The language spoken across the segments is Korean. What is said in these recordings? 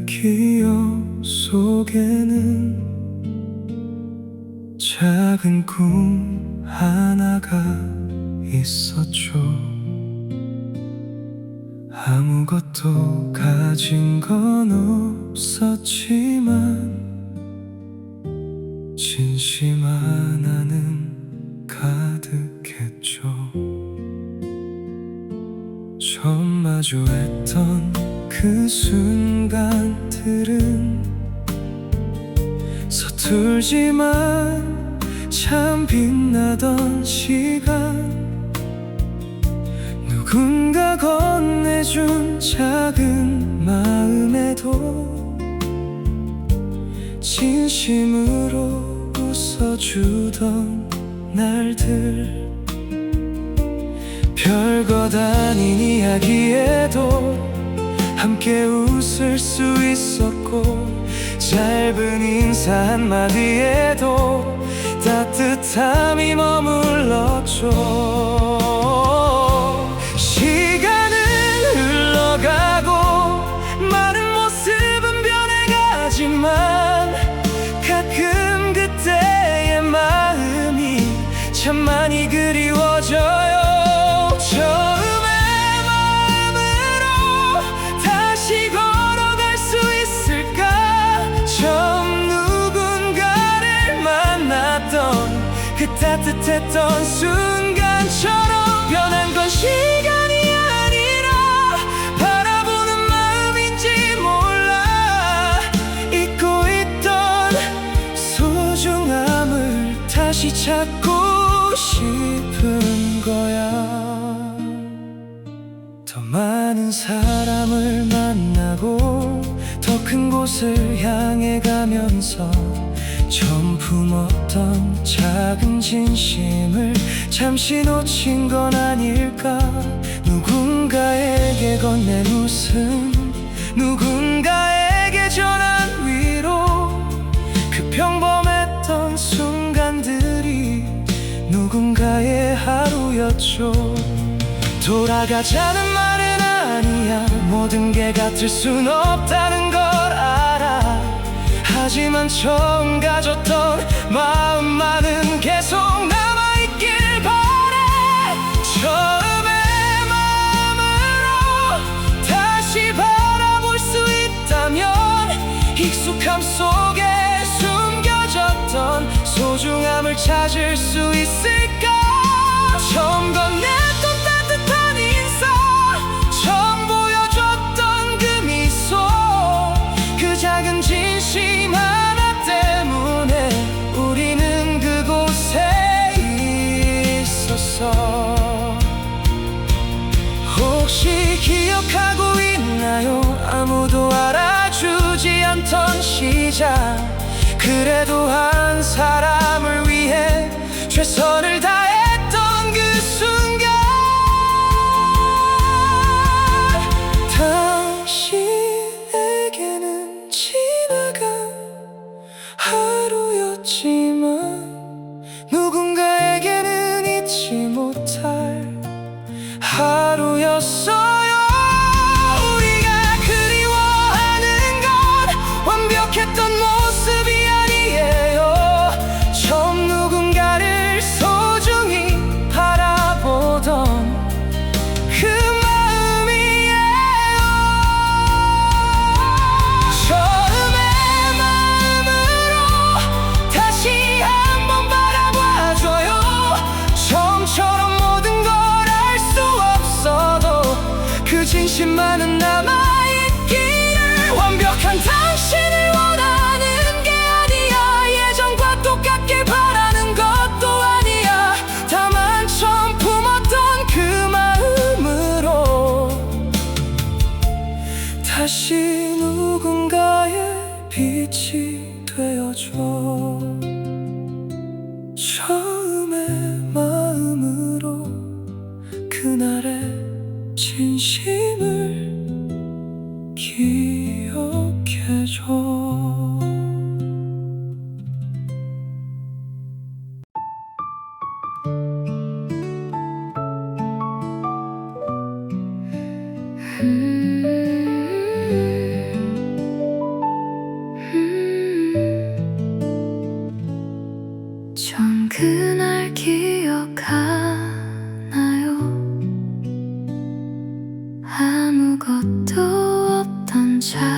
기억 속에는 작은 꿈 하나가 있었죠. 아무것도 가진 건 없었지만 진심 하나는 가득했죠. 처음 마주했던 그 순간들은 서툴지만 참 빛나던 시간, 누군가 건네준 작은 마음에도 진심으로 웃어주던 날들, 별것 아닌 이야기에도 함께 웃을 수 있었고, 짧은 인사 한마디에도 따뜻함이 머물렀죠. 시간은 흘러가고 많은 모습은 변해가지만 가끔 그때의 마음이 참 많이 그리워져요. 처음의 마음으로 다시 걸어갈 수 있을까? 처음 누군가를 만났던 그 따뜻했던 순간처럼, 변한 건 시간이 아니라 바라보는 마음인지 몰라. 잊고 있던 소중함을 다시 찾고 싶은 거야. 더 많은 사람을 만나고 더 큰 곳을 향해 가면서 처음 품었던 작은 진심을 잠시 놓친 건 아닐까. 누군가에게 건넨 웃음, 누군가에게 전한 위로, 그 평범했던 순간들이 누군가의 하루였죠. 돌아가자는 말은 아니야, 모든 게 같을 순 없다는 걸 알아. 하지만 처음 가졌던 마음만은 계속 남아있길 바래. 처음의 마음으로 다시 바라볼 수 있다면 익숙함 속에 숨겨졌던 소중함을 찾을 수 있을까? 처음 건넸던 따뜻한 인사, 처음 보여줬던 그 미소, 그 작은 진심 하나 때문에 우리는 그곳에 있었어. 혹시 기억하고 있나요? 아무도 알아주지 않던 시작, 그래도 한 사람을 위해 최선을 다했던 그 순간, 당신에게는 지나간 하루였지만 누군가에게는 잊지 못할 하루였어요. 우리가 그리워하는 건 완벽했던 모습이 아니에요. 처음 누군가를 소중히 바라보던 그 마음이에요. 처음의 마음으로 다시 한번 바라봐줘요. 처음처럼 모든 걸 알 수 없어도 그 진심만은 남아있기를. 완벽한 당신을 원하는 게 아니야, 예전과 똑같길 바라는 것도 아니야. 다만 처음 품었던 그 마음으로 다시 누군가의 빛이 되어줘. 처음의 마음으로 그날의 진심을 기억해줘.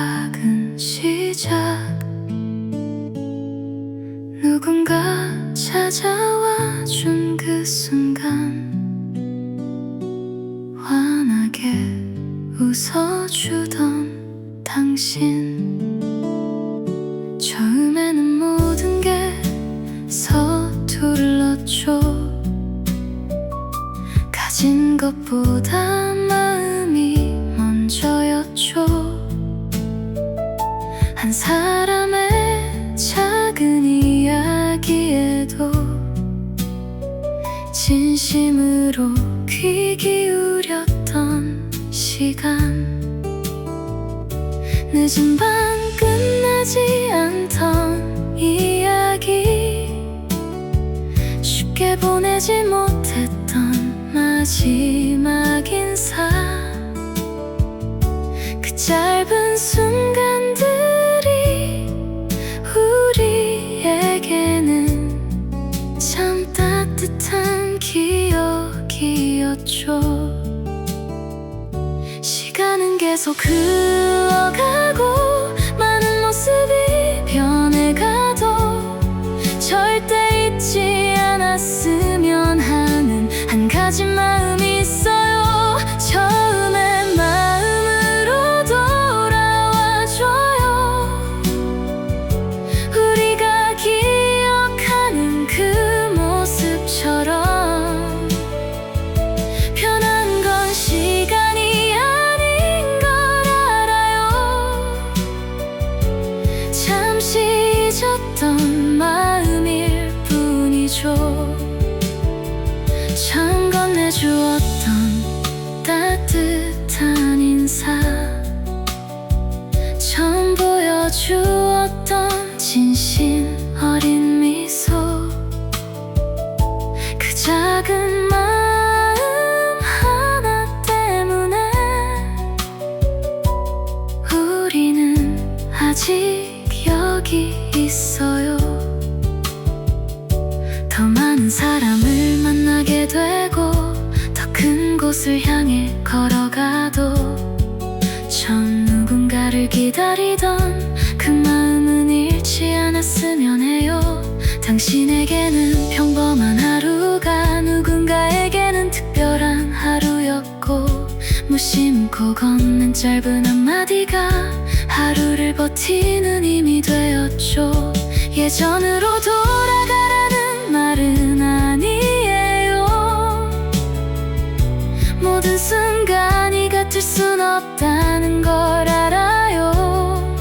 작은 시작, 누군가 찾아와 준 그 순간 환하게 웃어주던 당신. 처음에는 모든 게 서툴렀죠. 가진 것보다 마음이 먼저였죠. 한 사람의 작은 이야기에도 진심으로 귀 기울였던 시간. 늦은 밤 끝나지 않던 이야기, 쉽게 보내지 못했던 마지막 인사. 그 짧은 순간들이 우리에게는 참 따뜻한 기억이었죠. 시간은 계속 흘러가고 많은 모습이 변해가도 절대 잊지 않았으면 하는 한 가지 마음이 있어요. 처음의 마음으로 돌아와줘요. 우리가 기억하는 그 모습처럼 변한 건 시간이 아닌 걸 알아요. 잠시 잊었던 마음일 뿐이죠. 처음 건네주었던 따뜻한 인사, 처음 보여주었던 진심 어린 미소. 그 작은 마음 하나 때문에 우리는 아직 여기 있어요. 더 많은 사람을 만나게 되고 더 큰 곳을 향해 걸어가도 전 누군가를 기다리던 그 마음은 잃지 않았으면 해요. 당신에게는 평범한 하루가 누군가에게는 특별한 하루였고, 무심코 건넨 짧은 한마디가 하루를 버티는 힘이 되었죠. 예전으로 돌아가라는 말은 아니에요. 모든 순간이 같을 순 없다는 걸 알아요.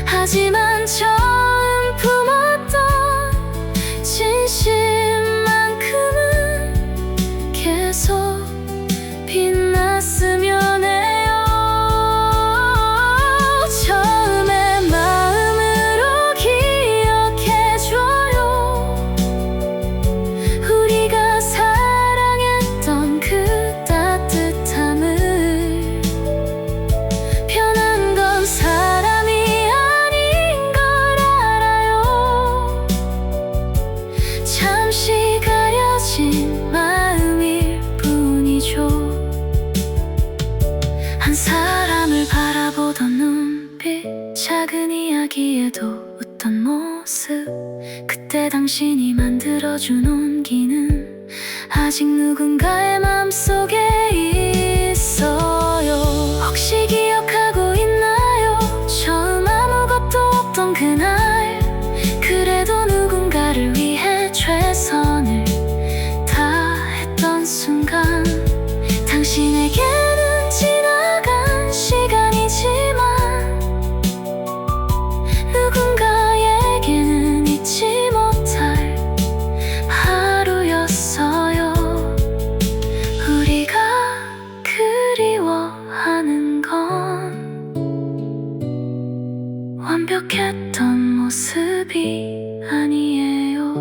하지만 처음 품었던 진심만큼은 계속 빛났으면 해요. 처음의 마음으로 기억해줘요. 우리가 사랑했던 그 따뜻함을. 변한 건 사람이 아닌 걸 알아요. 잠시 가려진 마음일 뿐이죠. 한 사람을 바라보던 눈빛, 작은 이야기에도 웃던 모습. 그때 당신이 만들어준 온기는 아직 누군가의 마음속에 있어요. 혹시 기억하고 있나요? 처음 아무것도 없던 그날, 그래도 누군가를 위해 최선을 다했던 순간. 당신에게는 지나간 시간이지만 누군가에게는 잊지 못할 하루였어요. 우리가 그리워하는 건 완벽했던 모습이 아니에요.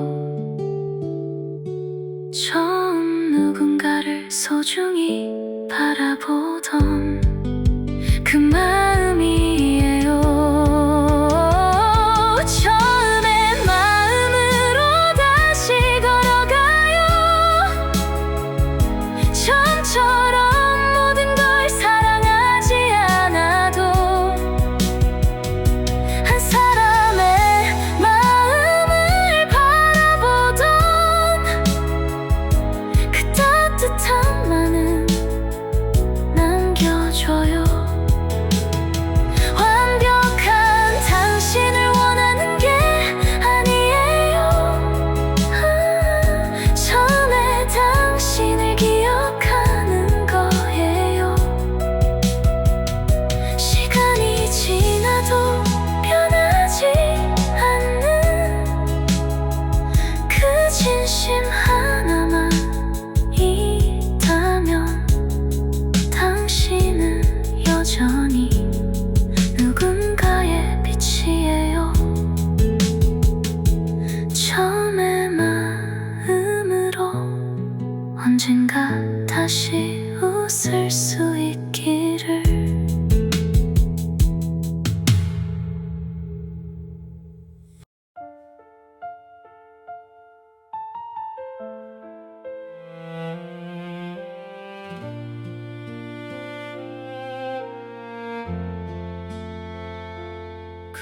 처음 누군가를 소중히 바라보던 그 마음이에요. 처음의 마음으로 다시 걸어가요. 처음처럼 모든 걸 사랑하지 않아도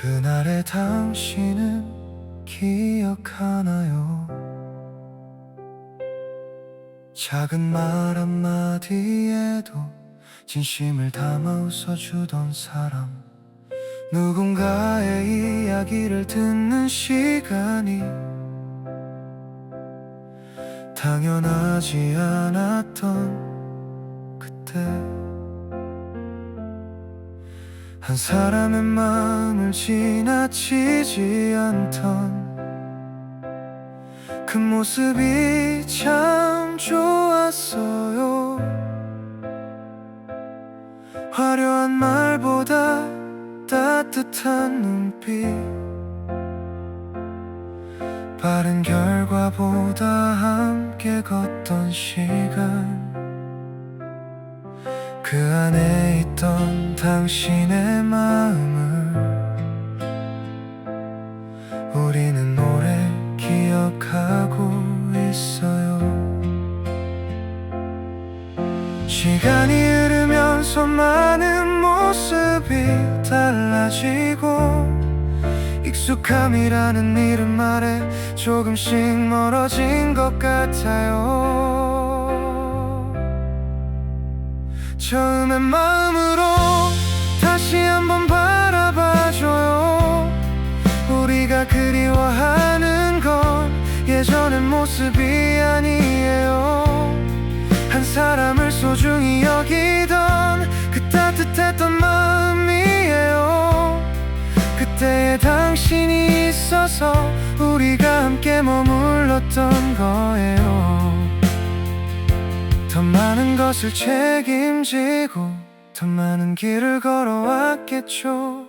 그날의 당신은 기억하나요? 작은 말 한마디에도 진심을 담아 웃어주던 사람, 누군가의 이야기를 듣는 시간이 당연하지 않았던 그때, 한 사람의 마음을 지나치지 않던 그 모습이 참 좋았어요. 화려한 말보다 따뜻한 눈빛, 빠른 결과보다 함께 걷던 시간, 그 안에 있던 당신의 마음을 우리는 오래 기억하고 있어요. 시간이 흐르면서 많은 모습이 달라지고, 익숙함이라는 이름 아래 조금씩 멀어진 것 같아요. 처음의 마음으로 다시 한번 바라봐줘요. 우리가 그리워하는 건 예전의 모습이 아니에요. 한 사람을 소중히 여기던 그 따뜻했던 마음이에요. 그때의 당신이 있어서 우리가 함께 머물렀던 거예요. 더 많은 것을 책임지고 더 많은 길을 걸어왔겠죠.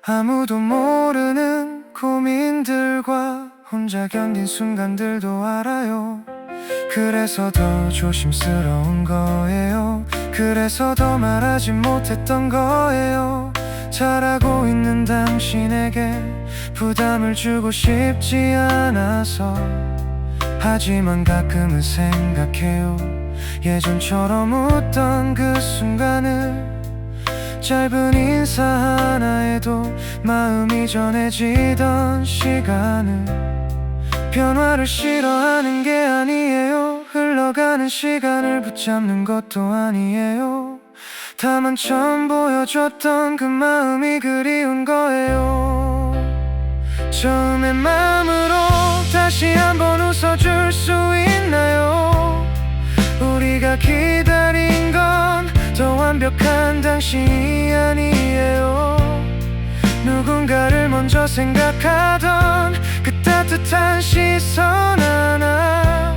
아무도 모르는 고민들과 혼자 견딘 순간들도 알아요. 그래서 더 조심스러운 거예요. 그래서 더 말하지 못했던 거예요. 잘하고 있는 당신에게 부담을 주고 싶지 않아서. 하지만 가끔은 생각해요. 예전처럼 웃던 그 순간을, 짧은 인사 하나에도 마음이 전해지던 시간을. 변화를 싫어하는 게 아니에요. 흘러가는 시간을 붙잡는 것도 아니에요. 다만 처음 보여줬던 그 마음이 그리운 거예요. 처음의 마음으로 다시 한번 웃어줄 수 있나요? 우리가 기다린 건 더 완벽한 당신이 아니에요. 누군가를 먼저 생각하던 그 따뜻한 시선 하나,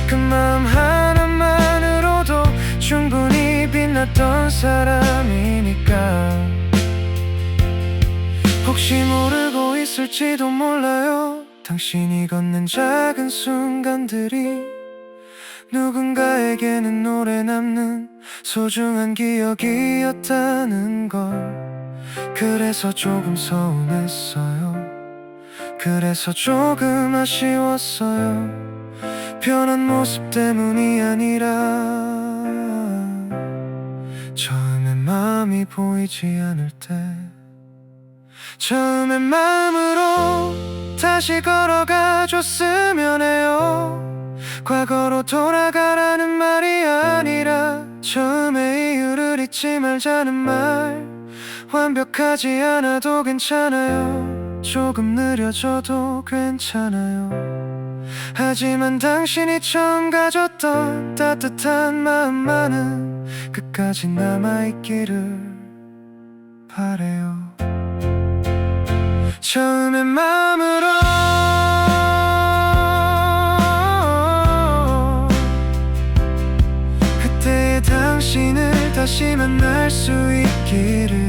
그 마음 하나만으로도 충분히 빛났던 사람이니까. 혹시 모르고 있을지도 몰라요. 당신이 걷는 작은 순간들이 누군가에게는 오래 남는 소중한 기억이었다는 걸. 그래서 조금 서운했어요. 그래서 조금 아쉬웠어요. 변한 모습 때문이 아니라 처음에 마음이 보이지 않을 때. 처음에 마음으로 다시 걸어가 줬으면 해요. 과거로 돌아가라는 말이 아니라 처음의 이유를 잊지 말자는 말. 완벽하지 않아도 괜찮아요. 조금 느려져도 괜찮아요. 하지만 당신이 처음 가졌던 따뜻한 마음만은 끝까지 남아있기를 바래요. 처음의 마음으로 그때의 당신을 다시 만날 수 있기를